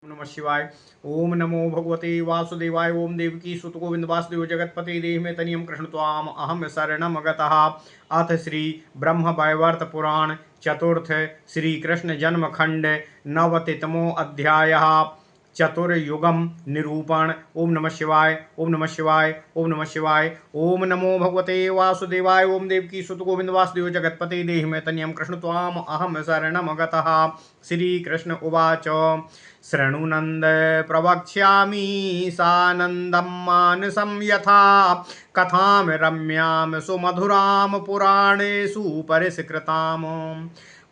नमः शिवाय। ओम नमो भगवते वासुदेवाय। ओम देवकी सुत गोविंद वासुदेव जगतपते देहि में तनियम कृष्ण त्वाम अहम शरणम गतः। अथ श्री ब्रह्म वैवर्त पुराण चतुर्थ श्री कृष्ण जन्म खंड नवतितमो अध्याय चतुर्युगम निरूपण। ओम नमः शिवाय। ओम नमः शिवाय। ओम नमः शिवाय। ओम नमो भगवते वासुदेवाय। ओम देवकी सुत गोविंद वासुदेव जगतपते देहि में तनियम कृष्ण त्वाम अहम शरणम गतः। श्री कृष्ण उवाच शृणुनन्द प्रवक्ष्यामि सानन्दं मानसं यथा कथां रम्यां सुमधुरां पुराणेषु परिष्कृताम्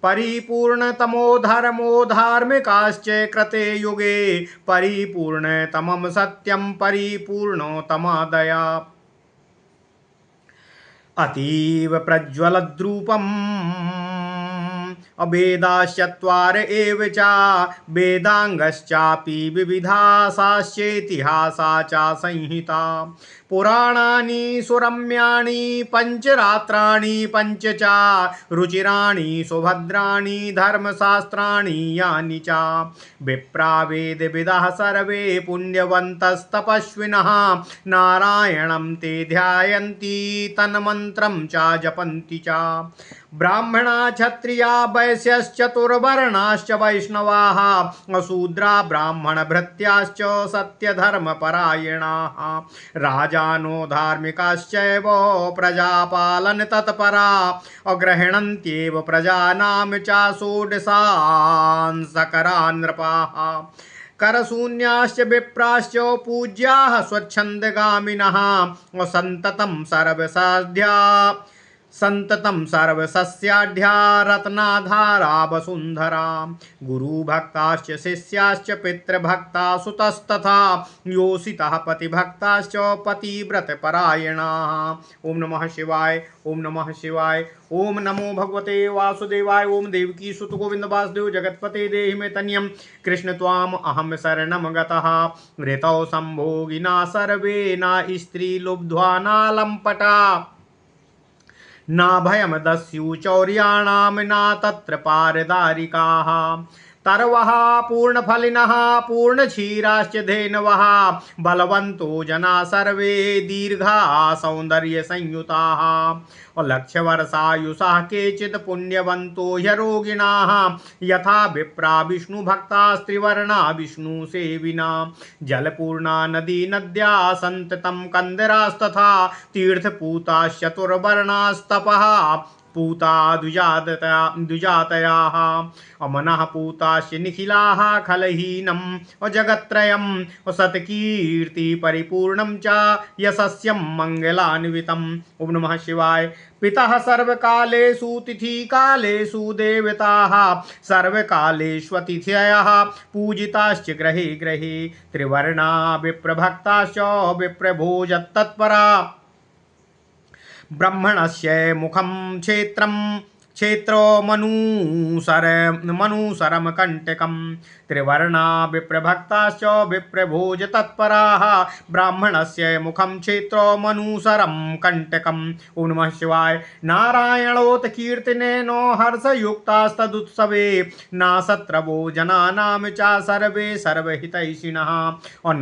परिपूर्णतमो धर्मो धार्मिकाश्च कृते युगे परिपूर्णतमं सत्यं परिपूर्णतमा दया अतीव प्रज्वलद्रूपम् वेदाश्चत्वार एव च वेदांगश्चापि विविधासाश्चेतिहासा च संहिता पुराणानि सुरम्याणि पञ्चरात्राणि पञ्च च रुचिराणि सुभद्राणि धर्मशास्त्राणि यानि च विप्रावेदविदः सर्वे पुण्यवन्तस्तपस्विनः नारायणं ते ध्यायन्ति तन्मन्त्रं च जपन्ति च ब्राह्मणा क्षत्रिया वैश्यश्चतुर्वर्णाश्च वैष्णवाः शूद्रा ब्राह्मणभृत्याश्च सत्यधर्मपरायणाः राजानो धार्मिकाश्चैव प्रजापालन तत्परा अग्रहणन्त्येव प्रजानां च षोडशान् सकरा नृपाः करशून्याश्च विप्राश्च पूज्याः स्वच्छन्दगामिनः संततं सर्वसस्याढ्या रत्नाधारा वसुन्धरा गुरुभक्ताश्च शिष्याश्च पितृभक्ता सुतस्तथा योषितः पतिभक्ताश्च पतिव्रतपरायणाः। ओम नमः शिवाय। ओम नमः शिवाय। ओम नमो भगवते वासुदेवाय। ओम देवकी सुत गोविंद वासुदेव जगतपते देहि में तनियम कृष्ण त्वाम अहम शरणम गतः। ऋतौ संभोगिना सर्वे न स्त्री लुब्ध्वा न लम्पटा न भयम दस्यु चौर्याणां न तत्र पारदारिकाः तरवः पूर्णफलिनः पूर्णक्षीराश्च धेनवः बलवन्तो जना सर्वे दीर्घा सौन्दर्यसंयुताः लक्षवर्षायुषाः केचित् पुण्यवन्तो ह्यरोगिणाः यथा विप्रा विष्णुभक्तास्त्रिवर्णा विष्णुसेविना जलपूर्णा नदी नद्या सन्ततं कन्दरास्तथा तीर्थपूताश्चतुर्वर्णास्तपः पूता द्विजातयाः अमनः पूताश्च निखिलाः खलहीनं जगत्त्रयं सत्कीर्ति परिपूर्णं च यशस्यं मङ्गलान्वितम्। ओम नमः शिवाय। पितः सर्वकालेषु तिथिकालेषु देवताः सर्वकालेष्वतिथयः पूजिताश्च ग्रहे ग्रहे त्रिवर्णा विप्रभक्ताश्च विप्रभोजत्तत्परा ब्रह्मणस्य मुखं क्षेत्रो मनुसरम कंटकम त्रिवर्णा विप्रभक्ताश्च विप्रभोज तत्पराः ब्राह्मणस्य मुखं क्षेत्रो मनुसरम कंटकम। ओम नमः शिवाय। नारायणोत कीर्तनेनो हर्षयुक्तास्तदुत्सवे नासत्रवो जनानां च सर्वे सर्वहितैषिणः और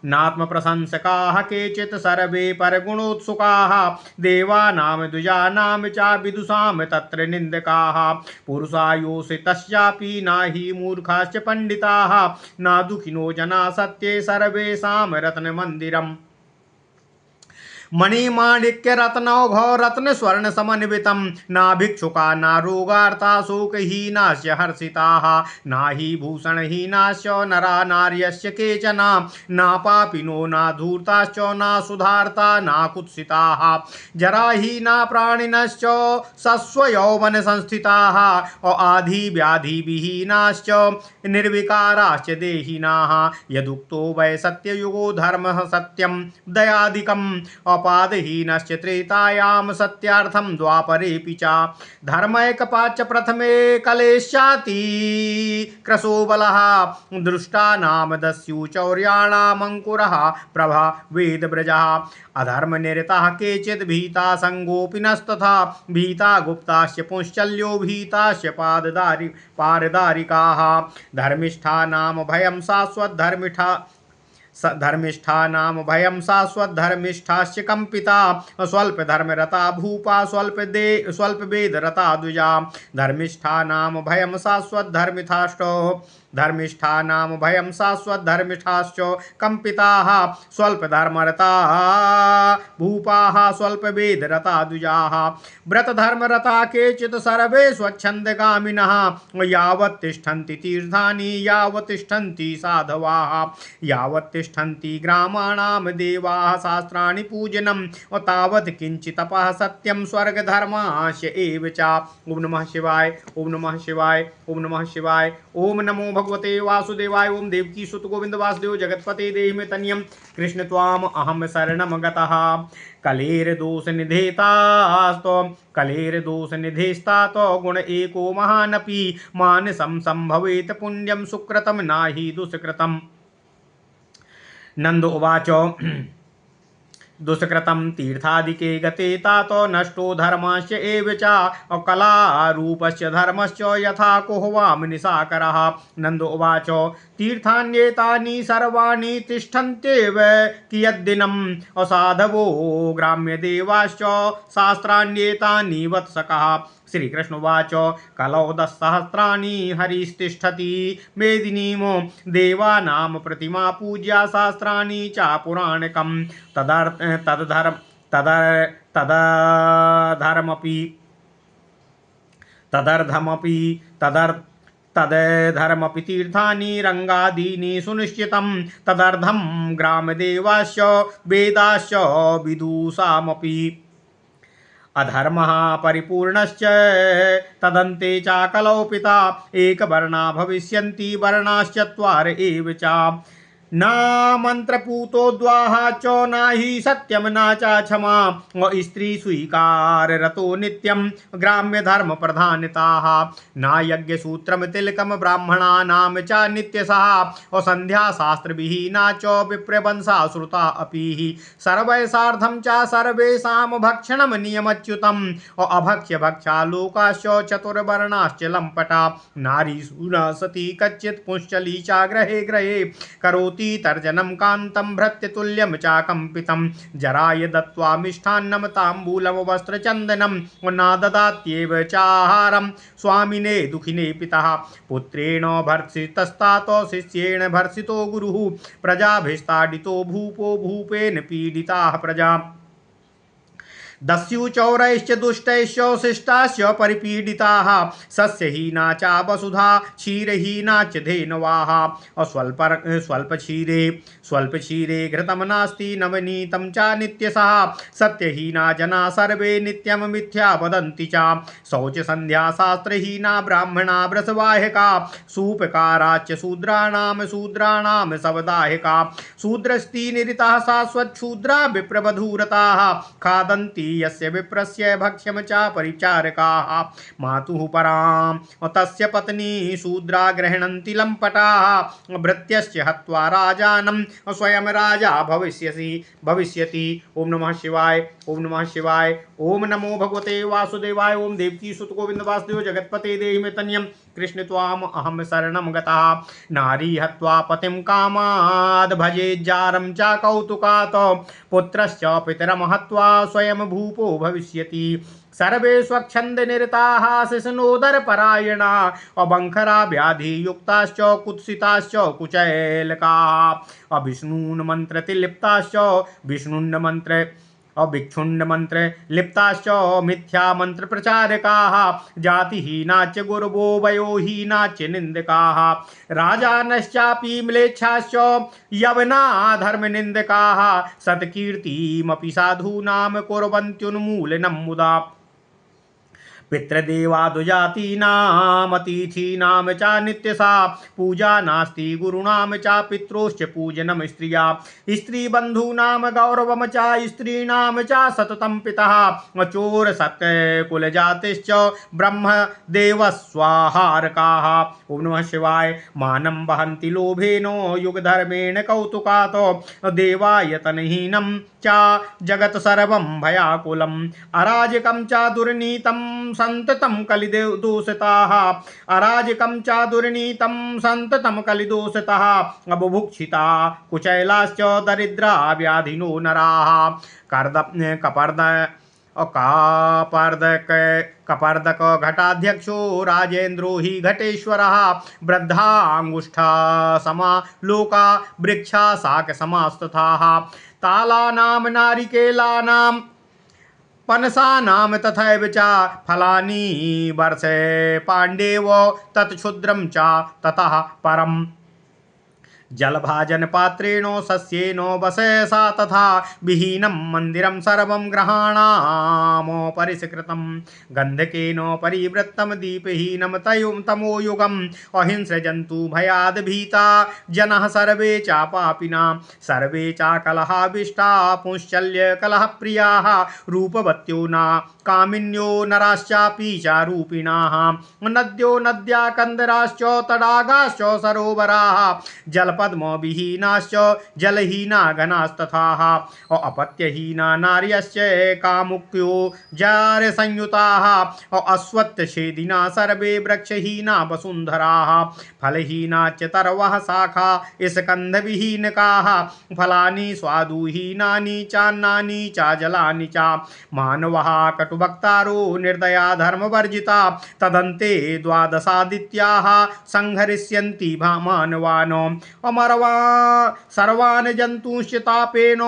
नात्म प्रशंसकाः केचित् सर्वे परगुणोत्सुकाः देवानां द्विजानां च विदुषां तत्र निन्दकाः पुरुषायोषितस्यापि नाहि मूर्खाश्च पंडिताः न दुखिनो जना सत्ये सर्वेषां रत्नमन्दिरम् मणिमाणिक्य रत्नौघ रत्न स्वर्ण समन्वितं ना भिक्षुका ना रोगार्ता शोकहीनाश्च हर्षिताः ना हि भूषणहीनाश्च नरा नार्यश्च केचन ना पापिनो ना धूर्ताश्च ना सुधार्ता ना कुत्सिताः जराहीना प्राणिनश्च सस्वयौवन संस्थिताः आधि व्याधि विहीनाश्च निर्विकाराश्च देहिनाः यदुक्तो वै सत्ययुगो धर्मः सत्यं दयादिकम् स्वपादहीनश्च त्रेतायां सत्यार्थं द्वापरेऽपि च धर्मैकपाच्च प्रथमे कलेशाति क्रसो बलः दृष्टानां दस्यु चौर्याणामङ्कुरः प्रभा वेदव्रजः अधर्मनिरताः केचिद् भीता संगोपिनस्तथा भीता गुप्ताश्च पुंश्चल्यो भीताश्च पारदारिकाः धर्मिष्ठानां भयं धर्मिष्ठानां भयं शाश्वतधर्मिष्ठाश्च कंपिता स्वल्पधर्मरता भूपा स्वल्पवेदरता द्विजा धर्मिष्ठानां भयं शाश्वतधर्मिष्ठाश्च धर्मिष्ठानां भयं शाश्वतधर्मिष्ठाश्च कंपिताः स्वल्पधर्मरता भूपाः स्वल्पवेदरता द्विजाः व्रतधर्मरता केचित् सर्वे स्वच्छन्दगामिनः यावत् तिष्ठन्ति तीर्थानि यावत् तिष्ठन्ति साधवाः यावत् तिष्ठन्ति ग्रामाणां देवाः शास्त्राणि पूजनं तावत् किञ्चित् तपः सत्यं स्वर्गधर्माश्च एव च। ओम नमः शिवाय ओम नमः शिवाय ओम नमः शिवाय। ओम नमो भगवते वासुदेवाय। ओम देवकी सुत गोविंद वासुदेव जगतपते देहि मे तनियं कृष्ण त्वाम अहम शरणं गतः कलेर्दोषनिधेस्तातो गुण एको महानपि मानसं संभवेत पुण्यं सुकृतं नाहि दुष्कृतम्। नंद उवाच दुष्कृतं तीर्थादिके गते तातो नष्टो धर्मश्च एव च कलारूपश्च धर्मश्च यथा कुह्वाम निशाकरः। नंद उवाच तीर्थान्येतानि सर्वाणि तिष्ठन्त्येव कियद्दिनम् असाधवो ग्राम्यदेवाश्च शास्त्राण्येतानि वत्सकः। श्रीकृष्णवाच कलौ 10 सहस्राणि हरिस्तिष्ठति मेदिनीमो देवानां प्रतिमा पूज्या शास्त्राणि च पुराणकं तदर्थमपि तीर्थानि रंगादीनि सुनिश्चितं तदर्थं ग्रामदेवाश्च वेदाश्च विदुषामपि अधर्मः परिपूर्णश्च तदन्ते च कलौपिता एकवर्णा भविष्यन्ति वर्णाश्चत्वार एव च न मंत्रपूतोद्वाह च नहि सत्यम न च क्षमा स्त्री स्वीकार रतो नित्यं ग्राम्य धर्म प्रधानताः न यज्ञसूत्रम तिलकम ब्राह्मणानां च नित्यसः संध्या शास्त्र विहीना च विप्रवंशा श्रुता अपि सर्वै सार्धं च सर्वेषां भक्षणं नियमच्युतम् अभक्ष्य भक्षा लोकाश्च चतुर्वर्णाश्च लम्पटा नारी सूरा सती कच्चित् पुंश्चली च ग्रहे ग्रहे करोति तर्जनं कान्तं भृत्यतुल्यं चाकम्पितं जराय दत्त्वा मिष्टान्नं ताम्बूलं वस्त्रचन्दनं न ददात्येव चाहारं स्वामिने दुखिने पितः पुत्रेण भर्त्सितस्तातो शिष्येण भर्त्सितो गुरुः प्रजाभिस्ताडितो भूपो भूपेन पीडिताः प्रजा दस्यु चौरैश्च दुष्टैश्च शिष्टाश्च परिपीडिताः सस्यहीना च वसुधा क्षीरहीना च धेनवाः स्वल्पक्षीरे घृतं नास्ति नवनीतं च नित्यसः सत्यहीना जना सर्वे नित्यं मिथ्या वदन्ति च शौचसन्ध्या शास्त्रहीना ब्राह्मणा वृषवाहिका सूपकाराश्च शूद्राणां सवदाहिका शूद्रस्ति निरिताः शाश्वतशूद्रा विप्रवधूरताः खादन्ति यस्य विप्रस्य भक्ष्यं च परिचारकाः मातुः परां तस्य पत्नी शूद्रा गृह्णन्ति लम्पटाः भृत्यस्य हत्वा राजानं स्वयं राजा भविष्यति। ओम नमः शिवाय ओम नमः शिवाय। ओम नमो भगवते वासुदेवाय। ओम देवकी सुत गोविंद वासुदेव जगतपते देहि मे तनियं कृष्ण त्वाम अहम शरणं गतः नारी हत्वा पतिं कामाद् भजेज्जारं च कौतुकात् पुत्रश्च पितरं हत्वा स्वयं भूपो भविष्यति सर्वे स्वच्छन्द निरताः शिशुनोदरपरायणा अबंखरा व्याधियुक्ताश्च कुत्सिताश्च कुचैलकाः अविष्णुन्मन्त्रतिलिप्ताश्च अभिक्षुण्डमन्त्र लिप्ताश्च मिथ्या मंत्र प्रचारकाः जातिहीना च गुरवो वयोहीना च निंदकाः राजानश्चापि म्लेच्छाश्च यवना धर्मनिंदकाः सत्कीर्तिमपि साधूनां कुर्वन्त्युन्मूलनं मुदा पितृदेवादुजातीनाम् अतिथीनां च नित्यसा पूजा नास्ति गुरूणां च पित्रोश्च पूजनं स्त्रिया स्त्रीबन्धूनां गौरवं च स्त्रीणां च सततं पितः चोर सत्यकुलजातिश्च ब्रह्मदेवस्वाहारकाः। ओम नमः शिवाय। मानं वहन्ति लोभेन युगधर्मेण कौतुकात् देवायतनहीनं च जगत् सर्वं भयाकुलम् अराजकं च दुर्नीतं सन्ततं कलिदोषिताः अराजकं च दुर्नीतं सन्ततं कलिदोषितः अबुभुक्षिता कुचैलाश्च दरिद्रा व्याधिनो नराः कपर्दक घटाध्यक्षो राजेन्द्रो हि घटेश्वरः वृद्धांगुष्ठा समा लोका वृक्षा शाक समास्तथाः तालानां नारिकेलानां पनसानां तथैव च फलानि वर्षे पाण्डेव तत्क्षुद्रं च ततः परम् जलभाजन पात्रेण सस्येन वसेसा तथा विहीनं मन्दिरं सर्वं ग्रहाणां परिष्कृतं गन्धकेन परिवृत्तं दीपहीनं तमोयुगम् अहिंसृजन्तु भयाद् भीता जनाः सर्वे च पापिना सर्वे च कलहाविष्टा पुंश्चल्य कलहप्रियाः रूपवत्यो न कामिन्यो नराश्चापि च रूपिणाः नद्यो नद्या कन्दराश्च तडागाश्च सरोवराः जलपद्मविहीनाश्च जलहीना घनास्तथाः अपत्यहीना नार्यश्च कामुक्यो जारसंयुताः अश्वत्थछेदिना सर्वे वृक्षहीना वसुन्धराः फलहीना च तरवः शाखा स्कन्धविहीनकाः फलानि स्वादुहीनानि चान्नानि च जलानि च मानवः कटुभक्तारो निर्दया धर्मवर्जिता तदन्ते द्वादशादित्याः संहरिष्यन्ति मानवान् अमरवा सर्वान् जन्तूंश्च तापेन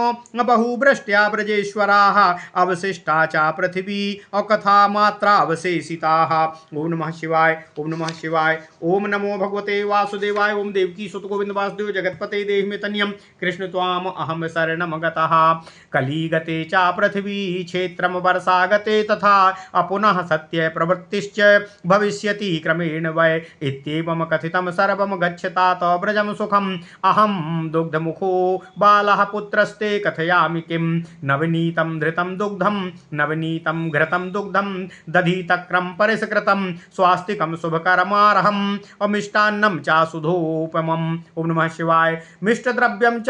बहुवृष्ट्या ब्रजेश्वराः अवशिष्टा च पृथिवी अकथा मात्रा अवशेषिताः। ओम नमः शिवाय। ओम नमः शिवाय। ओम नमो भगवते वासुदेवाय। ओम देवकी सुत गोविंद वासुदेव जगत्पते देहि मे तन्यं कृष्ण त्वाम अहम शरणं गतः कलिगते च पृथिवी क्षेत्रं वर्षागते तथा अपुनः सत्य प्रवृत्तिश्च भविष्यति क्रमेण वै इत्येवं कथितं सर्वं गच्छतात व्रजं सुखम् अहं दुग्धमुखो बालः पुत्रस्ते कथयामि किं नवनीतं धृतं दुग्धं नवनीतं घृतं दुग्धं दधितक्रं परिष्कृतं स्वास्तिकं शुभकरमार्हम् अमिष्टान्नं च सुधोपमम्। ओम नमः शिवाय। मिष्टद्रव्यं च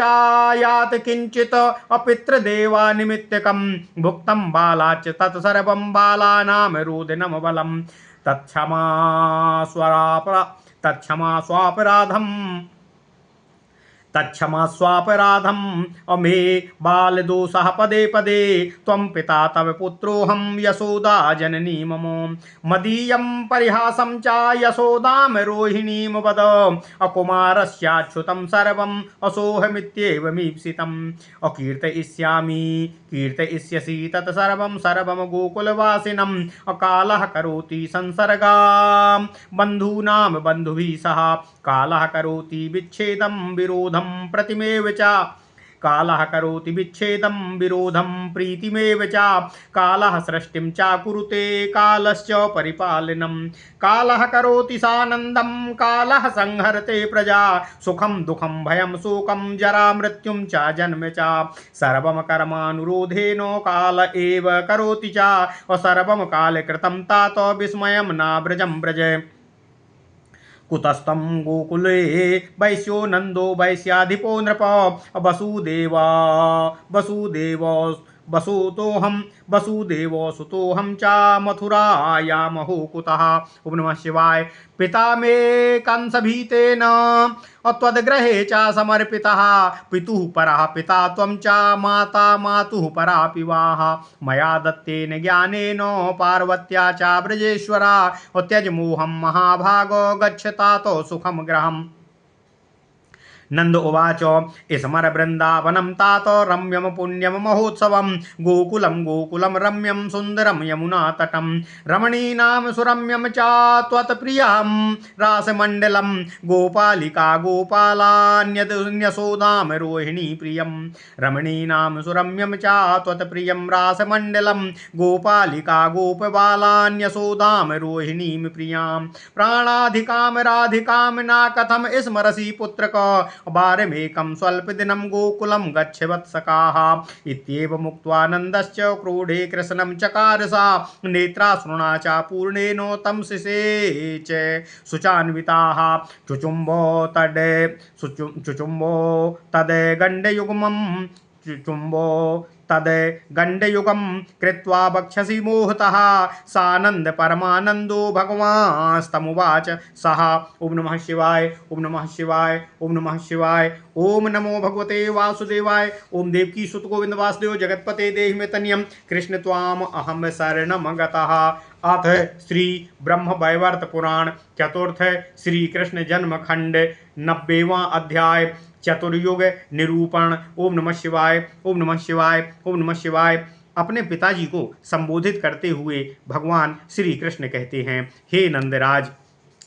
यात् किञ्चित् अपितृदेवानिमित्तकं भुक्तं बालाच्च तत्सर्वं बालानां रोदनं बलं तच्छमा अमे बालदोषः पदे पदे त्वं पिता तव पुत्रोऽहं यशोदा जननी मम मदीयं परिहासं च यशोदां रोहिणीं वद अकुमारस्याच्युतं सर्वम् असोहमित्येवमीप्सितम् कीर्तयिष्यसि तत्सर्वं सर्वं गोकुलवासिनम् अकालः करोति संसर्गां बन्धूनां बन्धुभिः सह कालः करोति विच्छेदं विरोधं प्रतिमेव च कालः करोति विच्छेदं विरोधं प्रीतिमेव च कालः सृष्टिं च कुरुते कालश्च परिपालनं कालः करोति सानन्दं कालः संहरते प्रजा सुखं दुःखं भयं शोकं जरा मृत्युं च जन्म च सर्वं कर्मानुरोधेन काल एव करोति च सर्वं कालकृतं तात विस्मयं न व्रजं व्रज कुतस्तं गोकुले वैश्यो नंदो वैश्याधिपो नृप वसुदेवो सुतोऽहं च मथुरायामहो कुतः। ओम नमः शिवाय। पिता मे कंसभीतेन त्वद्ग्रहे च समर्पितः पितुः परः पिता त्वं च माता मातुः परा पिवाः मया दत्तेन ज्ञानेन पार्वत्या च ब्रजेश्वरा त्यज मोहं महाभागो गच्छतात सुखं गृहम् नंद उवाच स्मर वृंदावनं तात रम्यम पुण्यम महोत्सवं गोकुलं गोकुलं रम्यं सुंदरम यमुना तटं रमणीनां सुरम्यं च त्वत्प्रियं रासमण्डलं गोपालिका गोपालान्यसोदाम रोहिणी प्रियं रमणीनां सुरम्यं च त्वत्प्रियं रासमण्डलं गोपालिका गोपबालान्यसोदाम रोहिणीं प्रियां प्राणाधिकां राधिकां न कथम स्मरसि पुत्रक वारमेकं स्वल्पदिनं गोकुलं गच्छ वत्सकाः इत्येवमुक्त्वा क्रोधे कृष्णं चकार सा नेत्राश्रुणा च पूर्णेनो तं शिशे च शुचान्विताः चुचुम्बो तद् गण्डयुगं कृत्वा वक्षसि मोहतः सानंद परमानंदो भगवास्तमुवाच सः ओम नमः शिवाय ओम नमः शिवाय ओम नमः शिवाय ओम नमो भगवते वासुदेवाय ओम देवकी सुत गोविंद वासुदेव जगतपते देहि मे तनियम कृष्ण त्वाम अहम शरणम गतः। अथ श्री ब्रह्म वैवर्त पुराण चतुर्थ श्री कृष्ण जन्म खंड 90वां अध्याय चतुर्युग निरूपण। ओम नमः शिवाय ओम नमः शिवाय ओम नमः शिवाय। अपने पिताजी को संबोधित करते हुए भगवान श्री कृष्ण कहते हैं, हे नंदराज,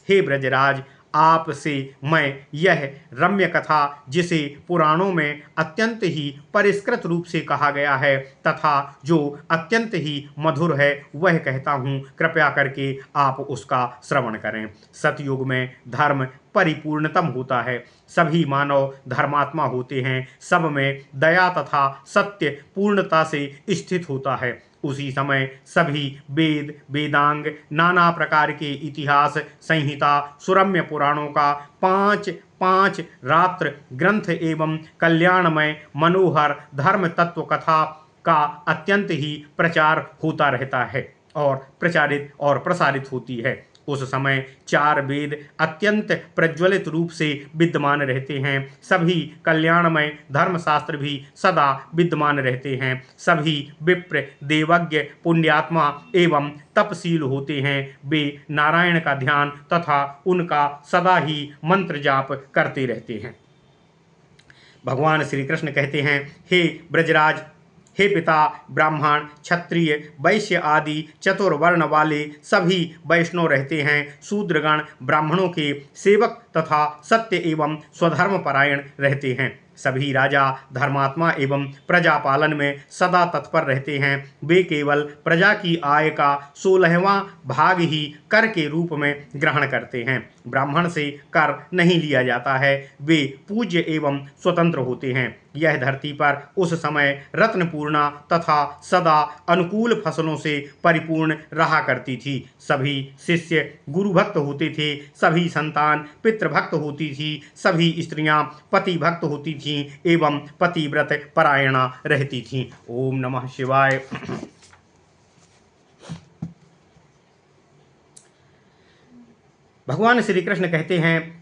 हे ब्रजराज, आपसे मैं यह रम्य कथा जिसे पुराणों में अत्यंत ही परिष्कृत रूप से कहा गया है तथा जो अत्यंत ही मधुर है वह कहता हूँ, कृपया करके आप उसका श्रवण करें। सतयुग में धर्म परिपूर्णतम होता है, सभी मानव धर्मात्मा होते हैं, सब में दया तथा सत्य पूर्णता से स्थित होता है। उसी समय सभी वेद वेदांग नाना प्रकार के इतिहास संहिता सुरम्य पुराणों का पांच रात्र ग्रंथ एवं कल्याणमय मनोहर धर्म तत्व कथा का अत्यंत ही प्रचार होता रहता है और प्रचारित और प्रसारित होती है। उस समय 4 वेद अत्यंत प्रज्वलित रूप से विद्यमान रहते हैं, सभी कल्याणमय धर्मशास्त्र भी सदा विद्यमान रहते हैं, सभी विप्र देवज्ञ पुण्यात्मा एवं तपशील होते हैं, वे नारायण का ध्यान तथा उनका सदा ही मंत्र जाप करते रहते हैं। भगवान श्री कृष्ण कहते हैं, हे ब्रजराज, हे पिता, ब्राह्मण क्षत्रिय वैश्य आदि चतुर्वर्ण वाले सभी वैष्णव रहते हैं, शूद्रगण ब्राह्मणों के सेवक तथा सत्य एवं स्वधर्म परायण रहते हैं, सभी राजा धर्मात्मा एवं प्रजा पालन में सदा तत्पर रहते हैं, वे केवल प्रजा की आय का 16वां भाग ही कर के रूप में ग्रहण करते हैं, ब्राह्मण से कर नहीं लिया जाता है, वे पूज्य एवं स्वतंत्र होते हैं। यह धरती पर उस समय रत्नपूर्णा तथा सदा अनुकूल फसलों से परिपूर्ण रहा करती थी, सभी शिष्य गुरु भक्त होते थे, सभी संतान पितृभक्त होती थी, सभी स्त्रियां पति भक्त होती थीं एवं पतिव्रत परायणा रहती थीं। ओम नमः शिवाय। भगवान श्री कृष्ण कहते हैं,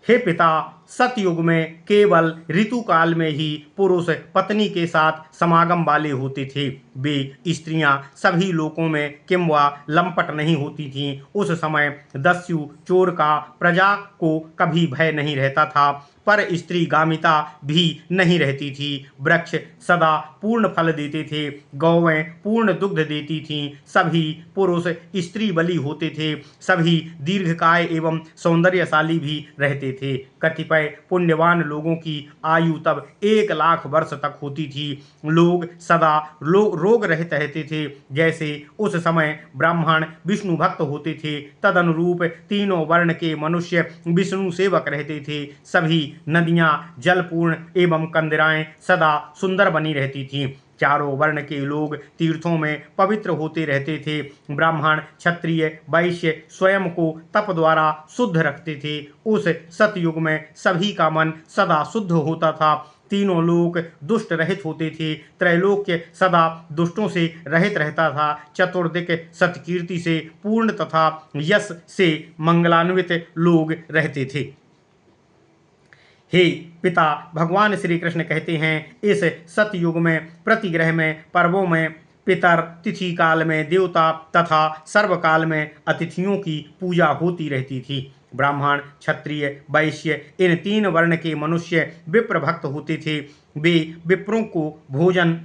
हे पिता, सतयुग में केवल ऋतु काल में ही पुरुष पत्नी के साथ समागम वाले होते थे, वे स्त्रियां सभी लोकों में किंवा लंपट नहीं होती थीं। उस समय दस्यु चोर का प्रजा को कभी भय नहीं रहता था, पर स्त्री गामिता भी नहीं रहती थी, वृक्ष सदा पूर्ण फल देते थे, गौवें पूर्ण दुग्ध देती थीं, सभी पुरुष स्त्री बलि होते थे, सभी दीर्घकाय एवं सौंदर्यशाली भी रहते थे। कतिपय पुण्यवान लोगों की आयु तब 1 लाख वर्ष तक होती थी, लोग सदा रोग रहित रहते थे। जैसे उस समय ब्राह्मण विष्णु भक्त होते थे, तदनुरूप तीनों वर्ण के मनुष्य विष्णु सेवक रहते थे, सभी नदियां जलपूर्ण एवं कंदराएं सदा सुंदर बनी रहती थीं, चारों वर्ण के लोग तीर्थों में पवित्र होते रहते थे, ब्राह्मण क्षत्रिय वैश्य स्वयं को तप द्वारा शुद्ध रखते थे। उस सतयुग में सभी का मन सदा शुद्ध होता था, तीनों लोक दुष्ट रहित होते थे, त्रैलोक्य सदा दुष्टों से रहित रहता था, चतुर्दिक सत्कीर्ति से पूर्ण तथा यश से मंगलान्वित लोग रहते थे। हे पिता, भगवान श्री कृष्ण कहते हैं, इस सतयुग में प्रतिग्रह में पर्वों में पितर तिथि काल में देवता तथा सर्वकाल में अतिथियों की पूजा होती रहती थी। ब्राह्मण, क्षत्रिय, वैश्य इन 3 वर्ण के मनुष्य विप्र भक्त होते थे। वे विप्रों को भोजन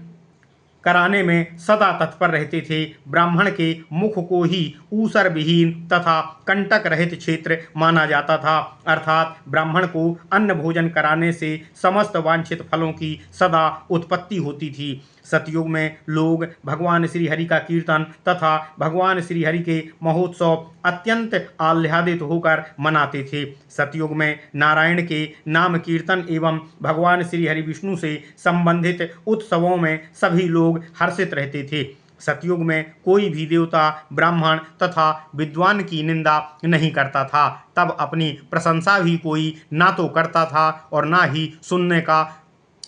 कराने में सदा तत्पर रहते थे। ब्राह्मण के मुख को ही ऊसर विहीन तथा कंटक रहित क्षेत्र माना जाता था, अर्थात ब्राह्मण को अन्न भोजन कराने से समस्त वांछित फलों की सदा उत्पत्ति होती थी। सतयुग में लोग भगवान श्री हरि का कीर्तन तथा भगवान श्री हरि के महोत्सव अत्यंत आह्लादित होकर मनाते थे। सतयुग में नारायण के नाम कीर्तन एवं भगवान श्री हरि विष्णु से संबंधित उत्सवों में सभी लोग हर्षित रहते थे। सतयुग में कोई भी देवता, ब्राह्मण तथा विद्वान की निंदा नहीं करता था। तब अपनी प्रशंसा भी कोई ना तो करता था और ना ही सुनने का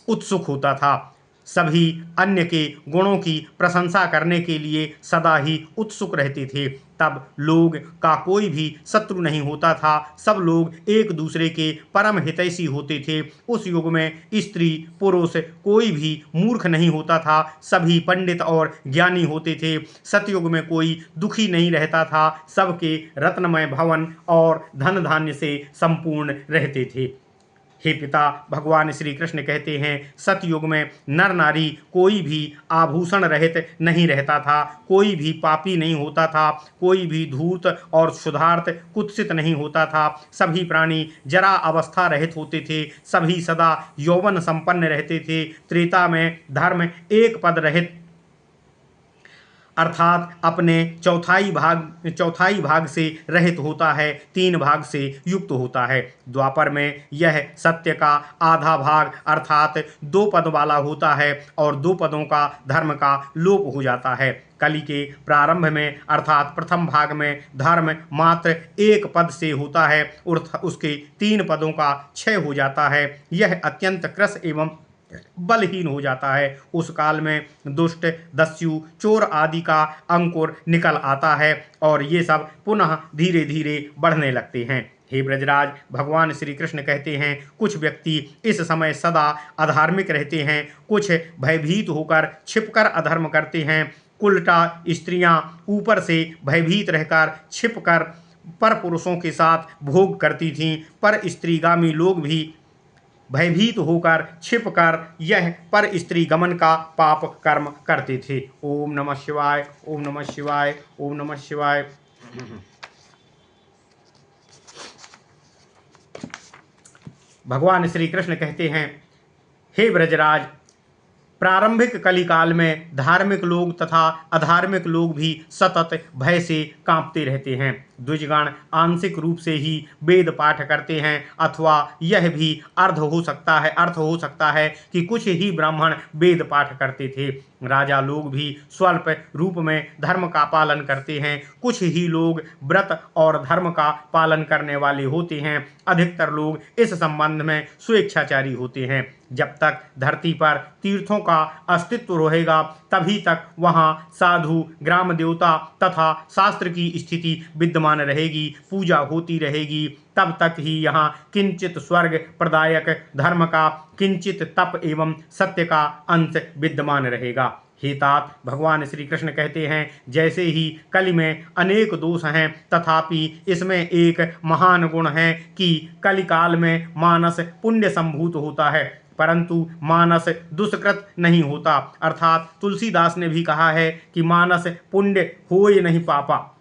उत्सुक होता था। सभी अन्य के गुणों की प्रशंसा करने के लिए सदा ही उत्सुक रहते थे। तब लोग का कोई भी शत्रु नहीं होता था, सब लोग एक दूसरे के परम हितैषी होते थे। उस युग में स्त्री पुरुष कोई भी मूर्ख नहीं होता था, सभी पंडित और ज्ञानी होते थे। सतयुग में कोई दुखी नहीं रहता था, सबके रत्नमय भवन और धन धान्य से संपूर्ण रहते थे। हे पिता, भगवान श्री कृष्ण कहते हैं, सतयुग में नर नारी कोई भी आभूषण रहित नहीं रहता था, कोई भी पापी नहीं होता था, कोई भी धूर्त और क्षुधार्त कुत्सित नहीं होता था। सभी प्राणी जरा अवस्था रहित होते थे, सभी सदा यौवन संपन्न रहते थे। त्रेता में धर्म एक पद रहित अर्थात अपने चौथाई भाग से रहित होता है, 3 भाग से युक्त होता है। द्वापर में यह सत्य का आधा भाग अर्थात 2 पद वाला होता है और 2 पदों का धर्म का लोप हो जाता है। कली के प्रारंभ में अर्थात प्रथम भाग में धर्म मात्र 1 पद से होता है और उसके 3 पदों का क्षय हो जाता है। यह अत्यंत क्रस एवं बलहीन हो जाता है। उस काल में दुष्ट, दस्यु, चोर आदि का अंकुर निकल आता है और ये सब पुनः धीरे धीरे बढ़ने लगते हैं। हे ब्रजराज, भगवान श्री कृष्ण कहते हैं, कुछ व्यक्ति इस समय सदा अधार्मिक रहते हैं, कुछ भयभीत होकर छिपकर अधर्म करते हैं। उल्टा स्त्रियां ऊपर से भयभीत रहकर छिपकर पर पुरुषों के साथ भोग करती थीं, पर स्त्रीगामी लोग भी भयभीत होकर छिपकर यह पर स्त्री गमन का पाप कर्म करते थे। ओम नमः शिवाय, ओम नमः शिवाय, ओम नमः शिवाय। भगवान श्री कृष्ण कहते हैं, हे ब्रजराज, प्रारंभिक कलिकाल में धार्मिक लोग तथा अधार्मिक लोग भी सतत भय से कांपते रहते हैं। द्विजगण आंशिक रूप से ही वेद पाठ करते हैं अथवा यह भी अर्थ हो सकता है कि कुछ ही ब्राह्मण वेद पाठ करते थे। राजा लोग भी स्वल्प रूप में धर्म का पालन करते हैं, कुछ ही लोग व्रत और धर्म का पालन करने वाले होते हैं। अधिकतर लोग इस संबंध में स्वेच्छाचारी होते हैं। जब तक धरती पर तीर्थों का अस्तित्व रहेगा तभी तक वहाँ साधु, ग्राम देवता तथा शास्त्र की स्थिति विद्यमान रहेगी, पूजा होती रहेगी। तब तक ही यहाँ किंचित स्वर्ग प्रदायक धर्म का, किंचित तप एवं सत्य का अंश विद्यमान रहेगा। हे तात, भगवान श्री कृष्ण कहते हैं, जैसे ही कलि में अनेक दोष हैं तथापि इसमें एक महान गुण है कि कलिकाल में मानस पुण्य संभूत होता है, परंतु मानस दुष्कृत नहीं होता। अर्थात तुलसीदास ने भी कहा है कि मानस पुण्य होय नहीं पापा,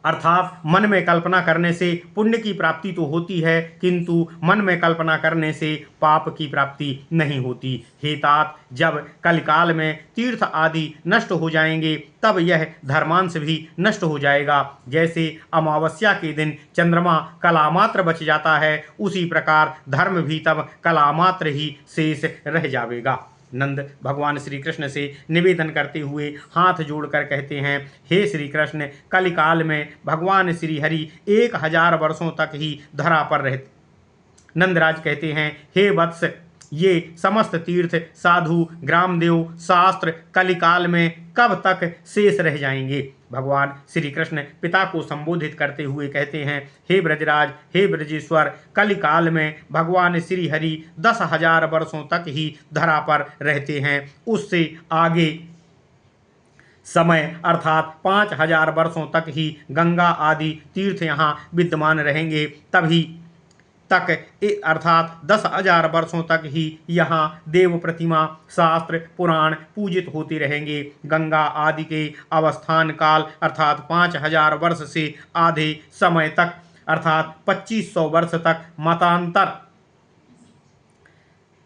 अर्थात मन में कल्पना करने से पुण्य की प्राप्ति तो होती है किंतु मन में कल्पना करने से पाप की प्राप्ति नहीं होती। हे तात, जब कलिकाल में तीर्थ आदि नष्ट हो जाएंगे तब यह धर्मांश भी नष्ट हो जाएगा। जैसे अमावस्या के दिन चंद्रमा कलामात्र बच जाता है, उसी प्रकार धर्म भी तब कलामात्र ही शेष रह जाएगा। नंद भगवान श्री कृष्ण से निवेदन करते हुए हाथ जोड़कर कहते हैं, हे श्री कृष्ण, कलिकाल में भगवान श्री हरि 1000 वर्षों तक ही धरा पर रहते। नंदराज कहते हैं, हे वत्स, ये समस्त तीर्थ, साधु, ग्रामदेव, शास्त्र कलिकाल में कब तक शेष रह जाएंगे। भगवान श्री कृष्ण पिता को संबोधित करते हुए कहते हैं, हे ब्रजराज, हे ब्रजेश्वर, कलिकाल में भगवान श्री हरि 10,000 वर्षों तक ही धरा पर रहते हैं, उससे आगे समय अर्थात 5000 वर्षों तक ही गंगा आदि तीर्थ यहाँ विद्यमान रहेंगे। तभी तक अर्थात 10,000 वर्षों तक ही यहाँ देव प्रतिमा, शास्त्र, पुराण पूजित होते रहेंगे। गंगा आदि के अवस्थान काल अर्थात 5000 वर्ष से आधे समय तक अर्थात 2500 वर्ष तक मतांतर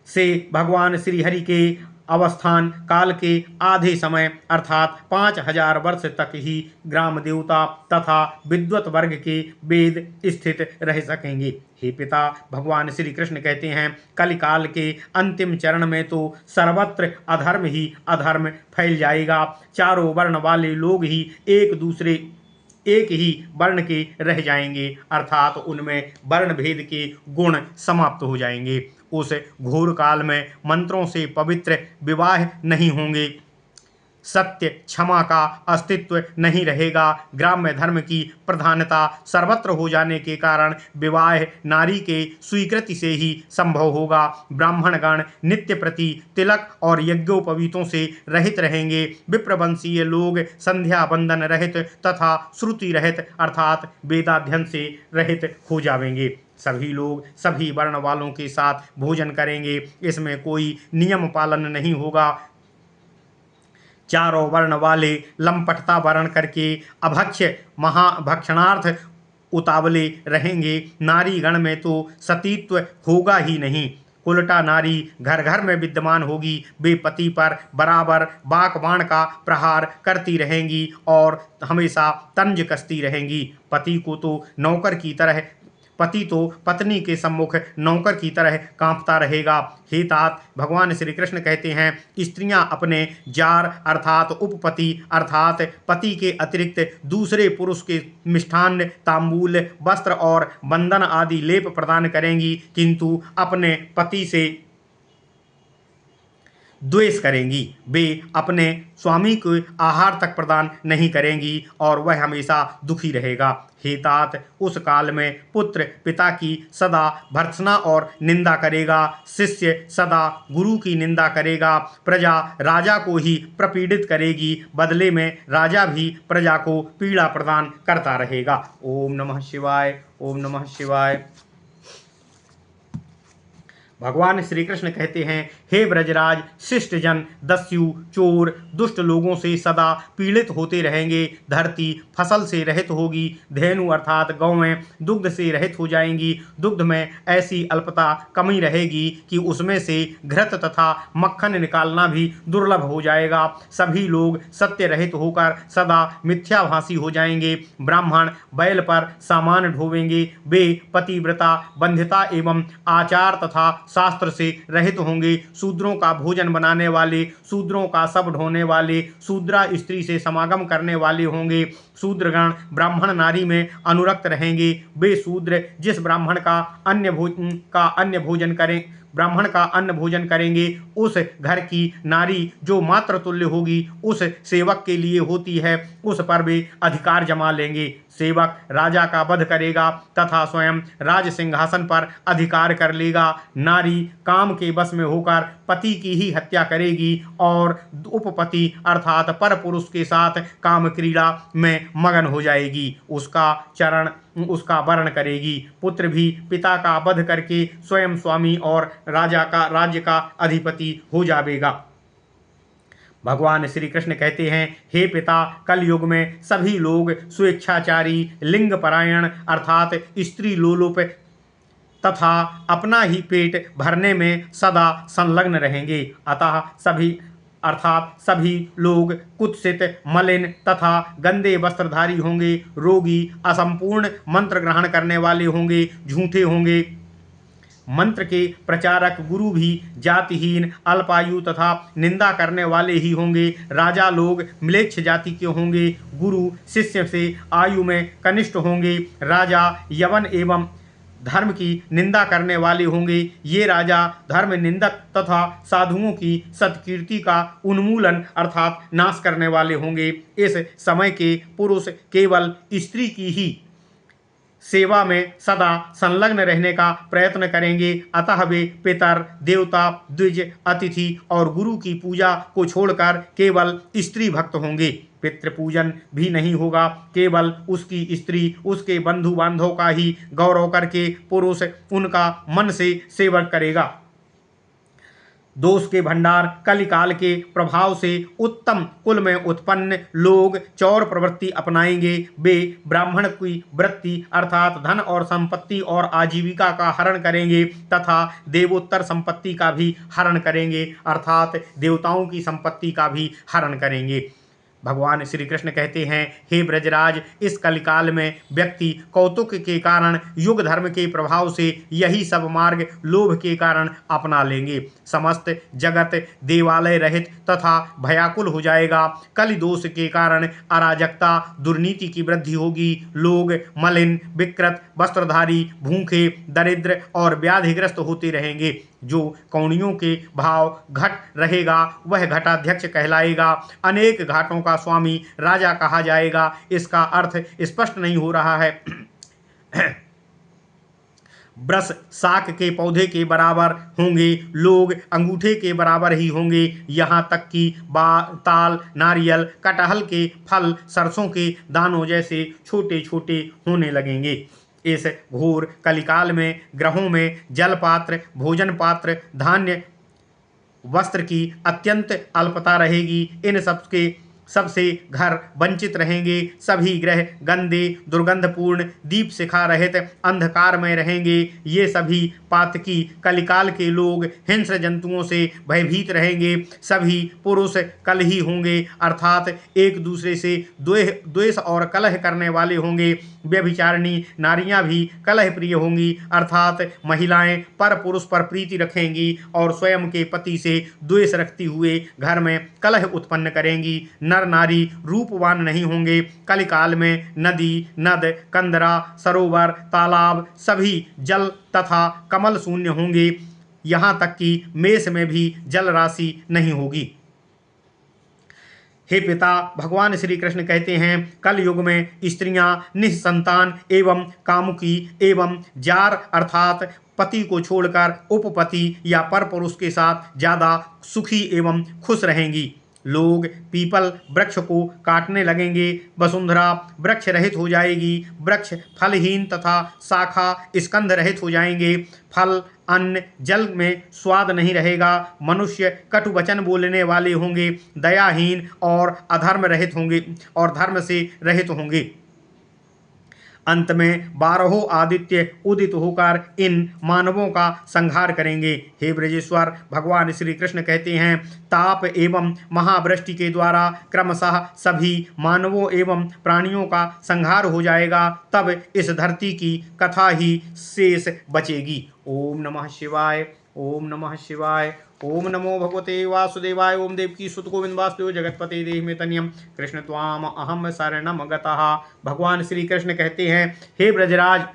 से भगवान श्री हरि के अवस्थान काल के आधे समय अर्थात 5000 वर्ष तक ही ग्राम देवता तथा विद्वत वर्ग के वेद स्थित रह सकेंगे। हे पिता, भगवान श्री कृष्ण कहते हैं, कलिकाल के अंतिम चरण में तो सर्वत्र अधर्म ही अधर्म फैल जाएगा। चारों वर्ण वाले लोग ही एक ही वर्ण के रह जाएंगे अर्थात उनमें वर्ण भेद के गुण समाप्त हो जाएंगे। उस घोर काल में मंत्रों से पवित्र विवाह नहीं होंगे, सत्य क्षमा का अस्तित्व नहीं रहेगा। ग्राम्य धर्म की प्रधानता सर्वत्र हो जाने के कारण विवाह नारी के स्वीकृति से ही संभव होगा। ब्राह्मणगण नित्य प्रति तिलक और यज्ञोपवीतों से रहित रहेंगे। विप्रवंशीय लोग संध्या बंधन रहित तथा श्रुति रहित अर्थात वेदाध्ययन से रहित हो जाएंगे। सभी लोग सभी वर्ण वालों के साथ भोजन करेंगे, इसमें कोई नियम पालन नहीं होगा। चारों वर्ण वाले लंपटता वर्ण करके अभक्ष्य महाभक्षणार्थ उतावले रहेंगे। नारी गण में तो सतीत्व होगा ही नहीं, उल्टा नारी घर घर में विद्यमान होगी। वे पति पर बराबर बाक बाण का प्रहार करती रहेंगी और हमेशा तंज कसती रहेंगी। पति तो पत्नी के सम्मुख नौकर की तरह कांपता रहेगा। हे तात, भगवान श्री कृष्ण कहते हैं, स्त्रियां अपने जार अर्थात उपपति अर्थात पति के अतिरिक्त दूसरे पुरुष के मिष्ठान्न, तांबूल, वस्त्र और बंधन आदि लेप प्रदान करेंगी, किंतु अपने पति से द्वेष करेंगी। वे अपने स्वामी को आहार तक प्रदान नहीं करेंगी और वह हमेशा दुखी रहेगा। हे तात, उस काल में पुत्र पिता की सदा भर्त्सना और निंदा करेगा, शिष्य सदा गुरु की निंदा करेगा, प्रजा राजा को ही प्रपीड़ित करेगी, बदले में राजा भी प्रजा को पीड़ा प्रदान करता रहेगा। ओम नमः शिवाय, ओम नमः शिवाय। भगवान श्री कृष्ण कहते हैं, हे ब्रजराज, शिष्ट जन दस्यु, चोर, दुष्ट लोगों से सदा पीड़ित होते रहेंगे। धरती फसल से रहित होगी, धेनु अर्थात गौएं दुग्ध से रहित हो जाएंगी। दुग्ध में ऐसी अल्पता कमी रहेगी कि उसमें से घृत तथा मक्खन निकालना भी दुर्लभ हो जाएगा। सभी लोग सत्य रहित होकर सदा मिथ्याभाषी हो जाएंगे। ब्राह्मण बैल पर सामान ढोवेंगे। वे पतिव्रता, बंध्यता एवं आचार तथा शास्त्र से रहित होंगे। शूद्रों का भोजन बनाने वाले, शूद्रों का शव ढोने वाले, शूद्रा स्त्री से समागम करने वाले होंगे। शूद्रगण ब्राह्मण नारी में अनुरक्त रहेंगे। वे शूद्र जिस ब्राह्मण का अन्न भोजन करेंगे, उस घर की नारी जो मातृतुल्य होगी, उस सेवक के लिए होती है, उस पर वे अधिकार जमा लेंगे। सेवक राजा का वध करेगा तथा स्वयं राज सिंहासन पर अधिकार कर लेगा। नारी काम के बस में होकर पति की ही हत्या करेगी और उपपति अर्थात पर पुरुष के साथ काम क्रीड़ा में मगन हो जाएगी। उसका वर्ण करेगी। पुत्र भी पिता का वध करके स्वयं स्वामी और राज्य का अधिपति हो जाएगा। भगवान श्री कृष्ण कहते हैं, हे पिता, कलयुग में सभी लोग स्वेच्छाचारी, लिंग परायण अर्थात स्त्री लोलुप तथा अपना ही पेट भरने में सदा संलग्न रहेंगे। अतः सभी लोग कुत्सित, मलिन तथा गंदे वस्त्रधारी होंगे। रोगी, असंपूर्ण मंत्र ग्रहण करने वाले होंगे, झूठे होंगे। मंत्र के प्रचारक गुरु भी जातिहीन, अल्पायु तथा निंदा करने वाले ही होंगे। राजा लोग म्लेच्छ जाति के होंगे। गुरु शिष्य से आयु में कनिष्ठ होंगे। राजा यवन एवं धर्म की निंदा करने वाले होंगे। ये राजा धर्म निंदक तथा साधुओं की सत्कीर्ति का उन्मूलन अर्थात नाश करने वाले होंगे। इस समय के पुरुष केवल स्त्री की ही सेवा में सदा संलग्न रहने का प्रयत्न करेंगे। अतः वे पितर, देवता, द्विज, अतिथि और गुरु की पूजा को छोड़कर केवल स्त्री भक्त होंगे। पितृपूजन भी नहीं होगा। केवल उसकी स्त्री, उसके बंधु बांधव का ही गौरव करके पुरुष उनका मन से सेवन करेगा। दोष के भंडार कलिकाल के प्रभाव से उत्तम कुल में उत्पन्न लोग चौर प्रवृत्ति अपनाएंगे। वे ब्राह्मण की वृत्ति अर्थात धन और संपत्ति और आजीविका का हरण करेंगे तथा देवोत्तर संपत्ति का भी हरण करेंगे अर्थात देवताओं की संपत्ति का भी हरण करेंगे। भगवान श्री कृष्ण कहते हैं, हे ब्रजराज, इस कलिकाल में व्यक्ति कौतुक के कारण, युग धर्म के प्रभाव से यही सब मार्ग लोभ के कारण अपना लेंगे। समस्त जगत देवालय रहित तथा भयाकुल हो जाएगा। कलि दोष के कारण अराजकता, दुर्नीति की वृद्धि होगी। लोग मलिन, विकृत वस्त्रधारी, भूखे, दरिद्र और व्याधिग्रस्त होते रहेंगे। जो कौड़ियों के भाव घट रहेगा वह घटाध्यक्ष कहलाएगा। अनेक घाटों का स्वामी राजा कहा जाएगा। इसका अर्थ स्पष्ट नहीं हो रहा है। वृक्ष शाक के पौधे के बराबर होंगे, लोग अंगूठे के बराबर ही होंगे। यहाँ तक कि ताल, नारियल, कटहल के फल सरसों के दानों जैसे छोटे छोटे होने लगेंगे। इस घोर कलिकाल में ग्रहों में जल पात्र, भोजन पात्र, धान्य, वस्त्र की अत्यंत अल्पता रहेगी। इन सबसे घर वंचित रहेंगे। सभी ग्रह गंदे, दुर्गंधपूर्ण, दीप शिखा रहित अंधकार में रहेंगे। ये सभी पातकी कलिकाल के लोग हिंस्र जंतुओं से भयभीत रहेंगे। सभी पुरुष कलही होंगे अर्थात एक दूसरे से द्वेष और कलह करने वाले होंगे। व्यभिचारिणी नारियां भी कलह प्रिय होंगी अर्थात महिलाएं पर पुरुष पर प्रीति रखेंगी और स्वयं के पति से द्वेष रखती हुए घर में कलह उत्पन्न करेंगी। नर नारी रूपवान नहीं होंगे। कलिकाल में नदी, नद, कंदरा, सरोवर, तालाब सभी जल तथा कमल शून्य होंगे। यहाँ तक कि मेष में भी जल राशि नहीं होगी। हे पिता, भगवान श्री कृष्ण कहते हैं, कल युग में स्त्रियां निःसंतान एवं कामुकी एवं जार अर्थात पति को छोड़कर उपपति या परपुरुष के साथ ज़्यादा सुखी एवं खुश रहेंगी। लोग पीपल वृक्ष को काटने लगेंगे। वसुंधरा वृक्ष रहित हो जाएगी। वृक्ष फलहीन तथा शाखा स्कंध रहित हो जाएंगे। फल, अन्न, जल में स्वाद नहीं रहेगा। मनुष्य कटु वचन बोलने वाले होंगे। दयाहीन और अधर्म रहित होंगे और धर्म से रहित होंगे। अंत में 12 आदित्य उदित होकर इन मानवों का संहार करेंगे। हे ब्रजेश्वर, भगवान श्री कृष्ण कहते हैं, ताप एवं महावृष्टि के द्वारा क्रमशः सभी मानवों एवं प्राणियों का संहार हो जाएगा। तब इस धरती की कथा ही शेष बचेगी। ओम नमः शिवाय। ओम नमः शिवाय। ओम नमो भगवते वासुदेवाय। ओम देवकी सुत गोविंद वासुदेव जगतपते देहिमेतनियम कृष्ण त्वाम अहम शरणम गतः। भगवान श्री कृष्ण कहते हैं, हे ब्रजराज,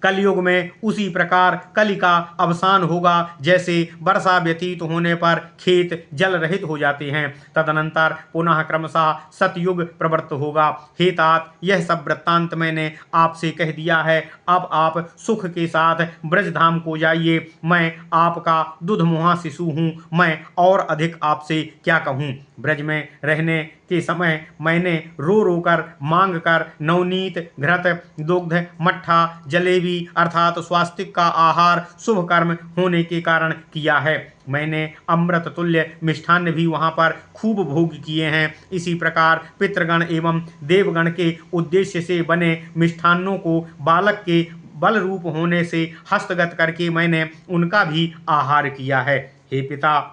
कलयुग में उसी प्रकार कलि का अवसान होगा जैसे वर्षा व्यतीत होने पर खेत जल रहित हो जाते हैं। तदनंतर पुनः क्रमशः सतयुग प्रवृत्त होगा। हे तात, यह सब वृत्तांत मैंने आपसे कह दिया है। अब आप सुख के साथ ब्रजधाम को जाइए। मैं आपका दुधमुहा शिशु हूँ। मैं और अधिक आपसे क्या कहूँ। ब्रज में रहने के समय मैंने रो रो कर मांग कर नवनीत, घृत, दुग्ध, मट्ठा, जलेबी अर्थात स्वास्तिक का आहार शुभ कर्म होने के कारण किया है। मैंने अमृत तुल्य मिष्ठान्न भी वहाँ पर खूब भोग किए हैं। इसी प्रकार पितृगण एवं देवगण के उद्देश्य से बने मिष्ठान्नों को बालक के बल रूप होने से हस्तगत करके मैंने उनका भी आहार किया है। हे पिता,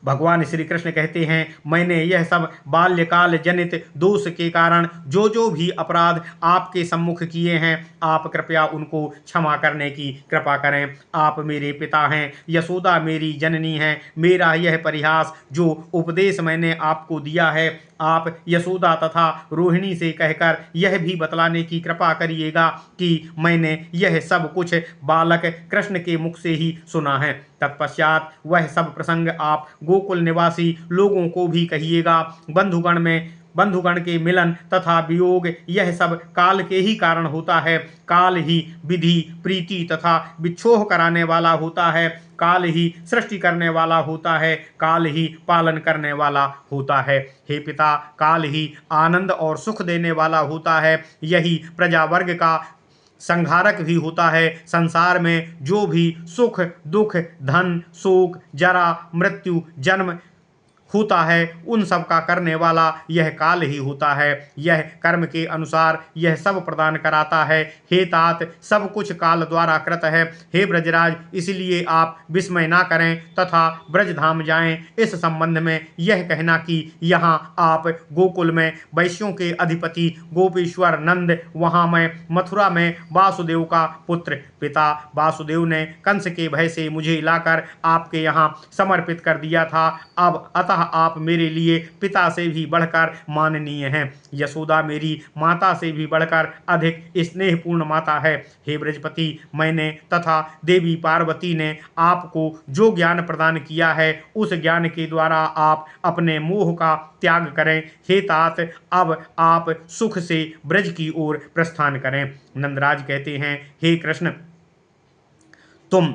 भगवान श्री कृष्ण कहते हैं, मैंने यह सब बाल्यकाल जनित दोष के कारण जो भी अपराध आपके सम्मुख किए हैं, आप कृपया उनको क्षमा करने की कृपा करें। आप मेरे पिता हैं, यशोदा मेरी जननी है। मेरा यह परिहास जो उपदेश मैंने आपको दिया है, आप यशोदा तथा रोहिणी से कहकर यह भी बतलाने की कृपा करिएगा कि मैंने यह सब कुछ बालक कृष्ण के मुख से ही सुना है। तत्पश्चात वह सब प्रसंग आप गोकुल निवासी लोगों को भी कहिएगा। बंधुगण में बंधुगण के मिलन तथा वियोग, यह सब काल के ही कारण होता है। काल ही विधि, प्रीति तथा विक्षोह कराने वाला होता है। काल ही सृष्टि करने वाला होता है। काल ही पालन करने वाला होता है। हे पिता, काल ही आनंद और सुख देने वाला होता है। यही प्रजा वर्ग का संहारक भी होता है। संसार में जो भी सुख दुख धन शोक जरा मृत्यु जन्म होता है, उन सब का करने वाला यह काल ही होता है। यह कर्म के अनुसार यह सब प्रदान कराता है। हे तात, सब कुछ काल द्वारा कृत है। हे ब्रजराज, इसलिए आप विस्मय ना करें तथा ब्रजधाम जाएं। इस संबंध में यह कहना कि यहाँ आप गोकुल में वैश्यों के अधिपति गोपेश्वर नंद, वहाँ मैं मथुरा में वासुदेव का पुत्र पिता वासुदेव ने कंस के भय से मुझे लाकर आपके यहाँ समर्पित कर दिया था। अब अतः आप मेरे लिए पिता से भी बढ़कर माननीय हैं। यशोदा मेरी माता से भी बढ़कर अधिक स्नेहपूर्ण माता है। हे ब्रजपति, मैंने तथा देवी पार्वती ने आपको जो ज्ञान प्रदान किया है, उस ज्ञान के द्वारा आप अपने मोह का त्याग करें। हे तात, अब आप सुख से ब्रज की ओर प्रस्थान करें। नंदराज कहते हैं, हे कृष्ण, तुम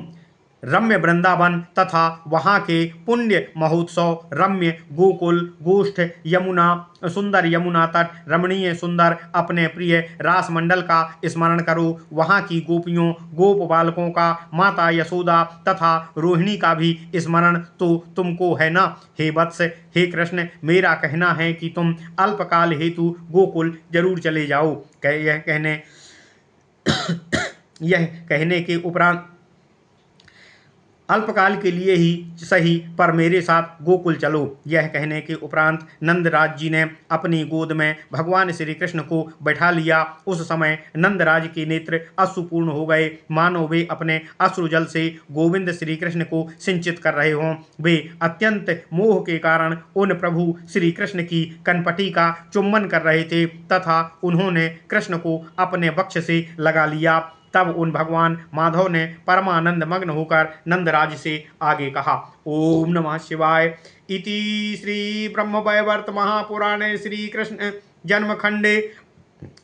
रम्य वृंदावन तथा वहाँ के पुण्य महोत्सव, रम्य गोकुल गोष्ठ, यमुना सुंदर यमुना तट, रमणीय सुंदर अपने प्रिय रास मंडल का स्मरण करो। वहाँ की गोपियों गोप बालकों का, माता यशोदा तथा रोहिणी का भी स्मरण तो तुमको है ना। हे वत्स, हे कृष्ण, मेरा कहना है कि तुम अल्पकाल हेतु गोकुल जरूर चले जाओ। यह कहने के उपरांत अल्पकाल के लिए ही सही, पर मेरे साथ गोकुल चलो। यह कहने के उपरांत नंदराज जी ने अपनी गोद में भगवान श्री कृष्ण को बैठा लिया। उस समय नंदराज के नेत्र अश्रुपूर्ण हो गए, मानो वे अपने अश्रुजल से गोविंद श्री कृष्ण को सिंचित कर रहे हों। वे अत्यंत मोह के कारण उन प्रभु श्री कृष्ण की कनपटी का चुम्बन कर रहे थे तथा उन्होंने कृष्ण को अपने वक्ष से लगा लिया। तब उन भगवान माधव ने परमानंद मग्न होकर नंदराज से आगे कहा। ओम नमः शिवाय। इति श्री ब्रह्मवैवर्त महापुराणे श्री कृष्ण जन्मखंडे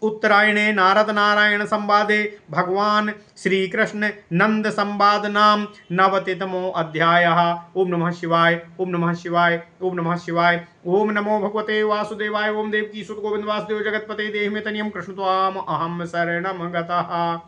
उत्तरायणे नारद नारायण संवादे भगवान श्री कृष्ण नंद संवाद नाम नवतितमो अध्यायः। ओम नमः शिवाय। ओम नमः शिवाय। ओम नमः शिवाय। ओम नमो भगवते वासुदेवाय। ओम देवकी सुत गोविंद वासुदेव जगतपते देहि में तनियम कृष्ण त्वाम अहम शरणम गतः।